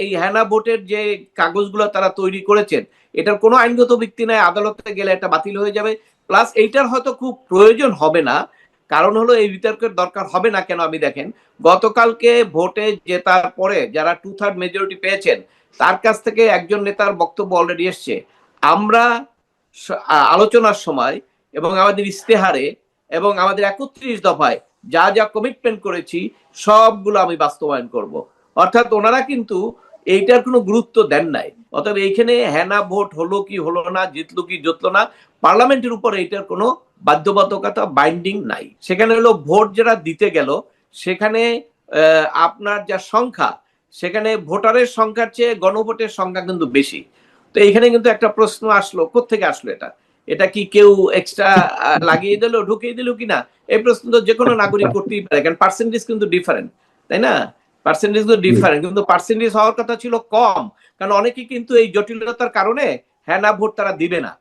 এই হ্যানা ভোটের যে কাগজগুলো তারা তৈরি করেছেন, এটার কোনো আইনগত ভিত্তি নাই, আদালতে গেলে এটা বাতিল হয়ে যাবে। প্লাস এইটার হয়তো খুব প্রয়োজন হবে না, কারণ হলো এই বিতর্কের দরকার হবে না কেন, আমি দেখেন গতকালকে ভোটে জেতার পরে যারা 2/3 মেজরিটি পেয়েছেন তার কাছ থেকে একজন নেতার বক্তব্য অলরেডি এসছে, আমরা আলোচনার সময় এবং আমাদের ইস্তেহারে এবং আমাদের 31 দফায় যা যা কমিটমেন্ট করেছি সবগুলো আমি বাস্তবায়ন করব। অর্থাৎ ওনারা কিন্তু এইটার কোনো গুরুত্ব দেন নাই। অতএব এইখানে হ্যানা ভোট হলো কি হলো না, জিতলো কি জিতলো না, পার্লামেন্টের উপর এইটার কোনো বাধ্যবাধকতা বাইন্ডিং নাই। সেখানে হলো ভোট যারা দিতে গেল সেখানে আপনার যা সংখ্যা, সেখানে ভোটারের সংখ্যার চেয়ে গণভোটের সংখ্যা কিন্তু বেশি। তো এখানে কিন্তু একটা প্রশ্ন আসলো, কোত্থেকে আসলো এটা, এটা কি কেউ এক্সট্রা লাগিয়ে দিল, ঢুকিয়ে দিল কিনা, এই প্রশ্ন তো যে কোনো নাগরিক করতেই পারে, কারণ পার্সেন্টেজ কিন্তু ডিফারেন্ট, তাই না? পার্সেন্টেজ কিন্তু ডিফারেন্ট, কিন্তু পার্সেন্টেজ হওয়ার কথা ছিল কম, কারণ অনেকে কিন্তু এই জটিলতার কারণে হ্যাঁ না ভোট তারা দিবে না।